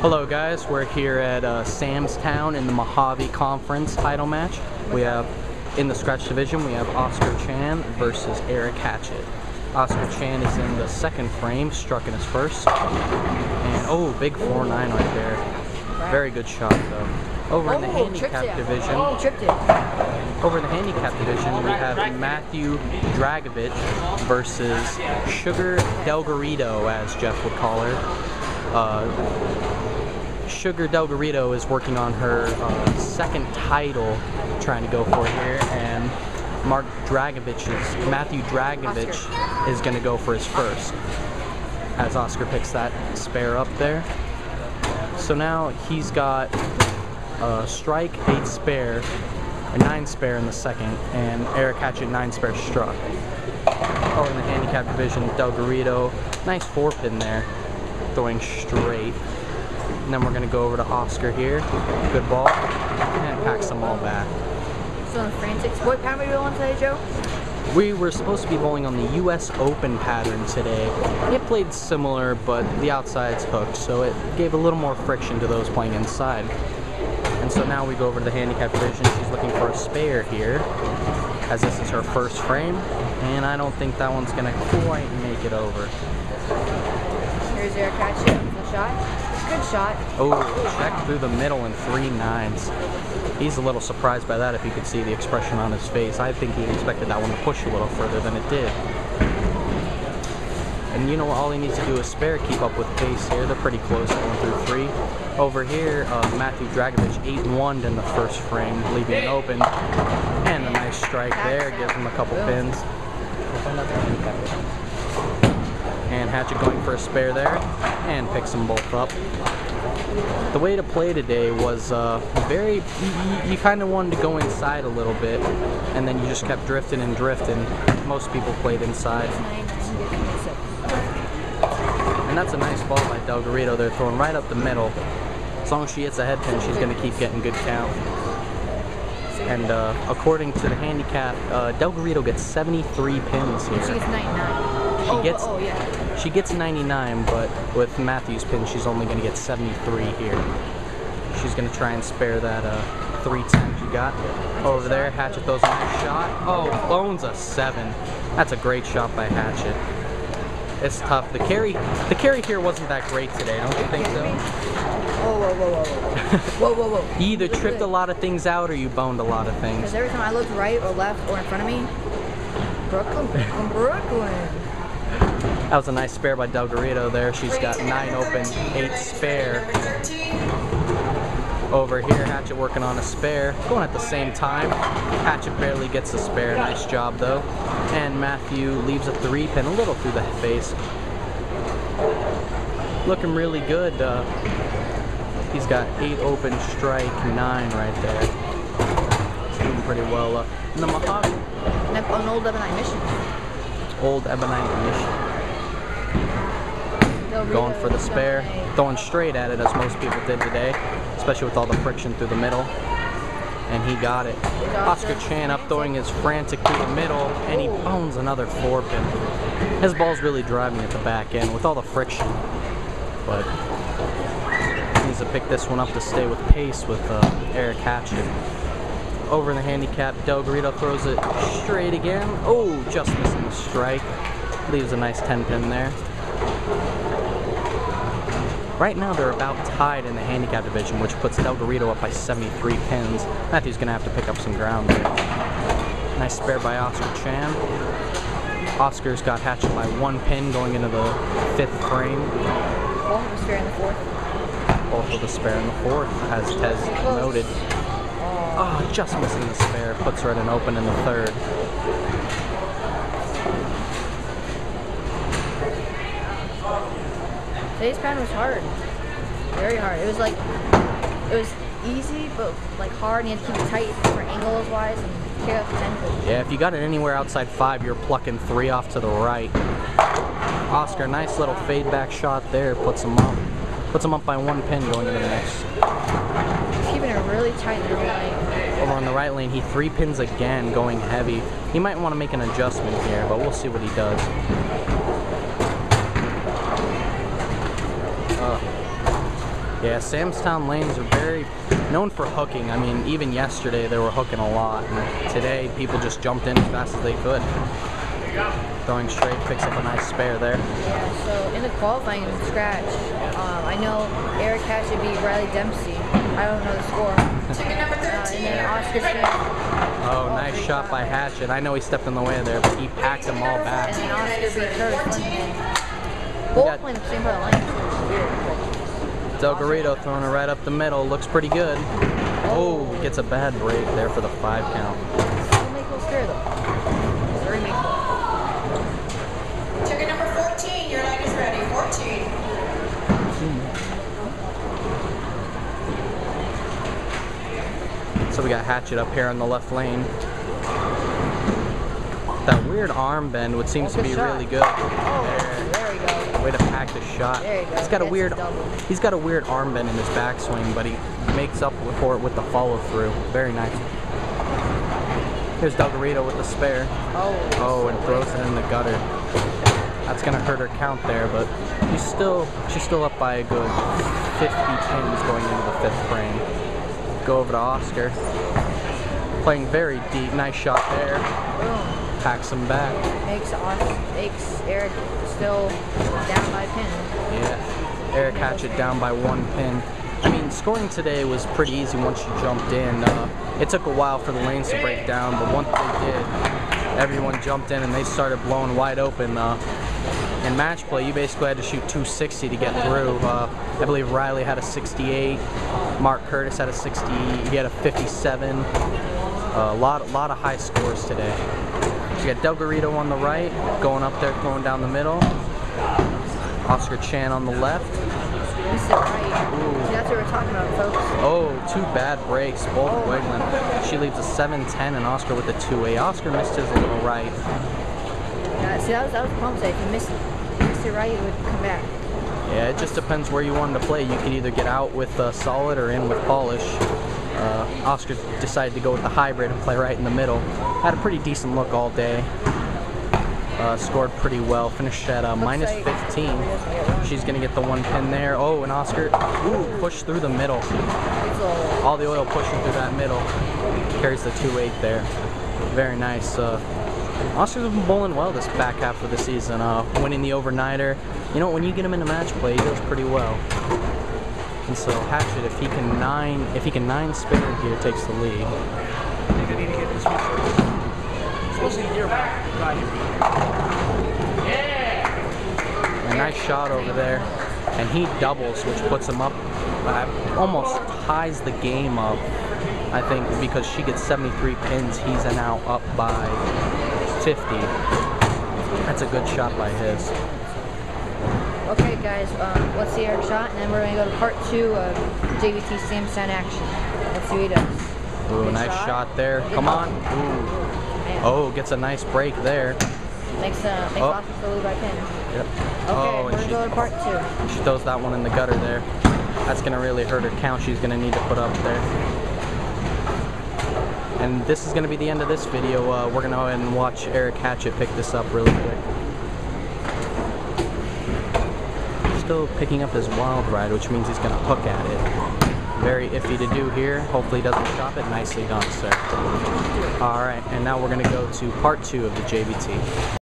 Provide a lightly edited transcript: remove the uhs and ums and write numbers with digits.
Hello guys, we're here at Samstown in the Mojave Conference title match. We have, in the scratch division, we have Oscar Chan versus Eric Hatchett. Oscar Chan is in the second frame, struck in his first. And oh, big 4-9 right there. Very good shot though. Over in the handicap division, we have Matthew Dragovich versus Sugar Delegarito, as Jeff would call her. Sugar Delegarito is working on her second title, trying to go for here, and Matthew Dragovich is going to go for his first, as Oscar picks that spare up there. So now he's got strike, 8 spare, a 9 spare in the second, and Eric Hatchett 9 spare struck. Oh, in the handicap division, Delegarito, nice 4-pin there, throwing straight. And then we're going to go over to Oscar here. Good ball. And packs them all back. So the frantics. What pattern are we on today, Joe? We were supposed to be bowling on the US Open pattern today. It played similar, but the outside's hooked, so it gave a little more friction to those playing inside. And so now we go over to the handicap division. She's looking for a spare here, as this is her first frame. And I don't think that one's going to quite make it over. Here's Eric Hatchett. The shot. Good shot. Oh, check through the middle and 3 9s. He's a little surprised by that, if you could see the expression on his face. I think he expected that one to push a little further than it did. And you know what, all he needs to do is spare, keep up with pace here. They're pretty close, going through 3. Over here, Matthew Dragovich 8-1'd in the first frame, leaving it open. And a nice strike there, gives him a couple pins. And Hatchett going for a spare there, and picks them both up. The way to play today was you kind of wanted to go inside a little bit, and then you just kept drifting and drifting. Most people played inside. And that's a nice ball by Delegarito. They're throwing right up the middle. As long as she hits a head pin, she's going to keep getting good count. And according to the handicap, Delegarito gets 73 pins here. She gets 99. She gets 99, but with Matthew's pin, she's only going to get 73 here. She's going to try and spare that 310 she got. Over there, Hatchett throws a nice shot. Oh, bones a 7. That's a great shot by Hatchett. It's tough. The carry here wasn't that great today, don't you think so? Whoa. You either tripped a lot of things out or you boned a lot of things. Because every time I looked right or left or in front of me, Brooklyn. That was a nice spare by Delegarito there. She's got 9 open, 8 spare. Over here, Hatchett working on a spare. Going at the same time. Hatchett barely gets a spare. Nice job though. And Matthew leaves a 3-pin, a little through the face. Looking really good. He's got 8 open, strike 9 right there. He's doing pretty well. In the Mojave. An old Ebonite mission. Old Ebonite mission. Going for the spare, throwing straight at it as most people did today, especially with all the friction through the middle. And he got it. Oscar Chan up throwing his frantic through the middle, and he bones another 4-pin. His ball's really driving at the back end with all the friction, but he needs to pick this one up to stay with pace with Eric Hatchett. Over in the handicap, Delegarito throws it straight again. Oh, just missing the strike. Leaves a nice 10-pin there. Right now they're about tied in the handicap division, which puts Delegarito up by 73 pins. Matthew's going to have to pick up some ground there. Nice spare by Oscar Chan. Oscar's got Hatchet by 1 pin going into the 5th frame. Both with a spare in the 4th. Both with a spare in the 4th, as Tez noted. Oh, just missing the spare. Puts her at an open in the 3rd. Today's pattern was hard. Very hard. It was easy, but like hard, and you had to keep it tight for angles wise and carry up the 10. Yeah, if you got it anywhere outside 5, you're plucking 3 off to the right. Oscar, nice little fade back shot there, puts him up. Puts him up by 1 pin going into the next. He's keeping it really tight in the lane. Over on the right lane, he 3 pins again, going heavy. He might want to make an adjustment here, but we'll see what he does. Yeah, Samstown lanes are very known for hooking. I mean, even yesterday they were hooking a lot, and today people just jumped in as fast as they could. Throwing straight, picks up a nice spare there. Yeah, so in the qualifying scratch, I know Eric Hatchett beat Riley Dempsey. I don't know the score. And then Oscar Smith. Oh, nice shot by Hatchett. I know he stepped in the way there, but he packed them all back. And then Oscar beat Curtis Linden. Both playing the same part of the lane. Delegarito throwing it right up the middle. Looks pretty good. Oh, gets a bad break there for the 5 count. Don't make those fair though. Very makeable. Ticket number 14, your line is ready. 14. So we got Hatchett up here on the left lane. That weird arm bend, which seems to be really good. There we go. Way to pack the shot. There you go. He's got a weird arm bend in his backswing, but he makes up for it with the follow through. Very nice. Here's Delegarito with the spare. Oh, and throws it in the gutter. That's gonna hurt her count there, but she's still up by a good 50 pins going into the 5th frame. Go over to Oscar. Playing very deep. Nice shot there. Boom. Packs him back. Makes Eric still down by a pin. Yeah. Eric Hatchett down by 1 pin. I mean, scoring today was pretty easy once you jumped in. It took a while for the lanes to break down, but once they did, everyone jumped in and they started blowing wide open. In match play, you basically had to shoot 260 to get through. I believe Riley had a 68, Mark Curtis had a 60, he had a 57. A lot of high scores today. You got Delegarito on the right, going up there, throwing down the middle. Oscar Chan on the left. Missed it right. See, that's what we're talking about, folks. Oh, 2 bad breaks, both wiggling. She leaves a 7-10 and Oscar with a 2-8. Oscar missed his a little right. Yeah, see, that was the problem today. If you missed it right, it would come back. Yeah, it just depends where you wanted to play. You could either get out with solid or in with polish. Oscar decided to go with the hybrid and play right in the middle. Had a pretty decent look all day. Scored pretty well. Finished at minus 15. She's going to get the 1 pin there. Oh, and Oscar, pushed through the middle. All the oil pushing through that middle. Carries the 2-8 there. Very nice. Oscar's been bowling well this back half of the season. Winning the overnighter. You know, when you get him in a match play, he does pretty well. And so Hatchett, if he can 9 spare here, takes the lead. I think I need to get this one. Supposed to be here, A nice shot over there, and he doubles, which puts him up, almost ties the game up. I think because she gets 73 pins, he's now up by 50. That's a good shot by his. Okay, guys, let's see Eric's shot, and then we're going to go to part 2 of JBT Samstown action. Let's see what he does. Ooh, nice shot there. Come on. Ooh. Oh, gets a nice break there. Makes Oscar still lead by pin. Yep. Okay, we're going to go to part 2. She throws that one in the gutter there. That's going to really hurt her count. She's going to need to put up there. And this is going to be the end of this video. We're going to go ahead and watch Eric Hatchett pick this up really quick. Still picking up his wild ride, which means he's going to hook at it. Very iffy to do here. Hopefully he doesn't chop it. Nicely done, sir. Alright, and now we're going to go to part 2 of the JBT.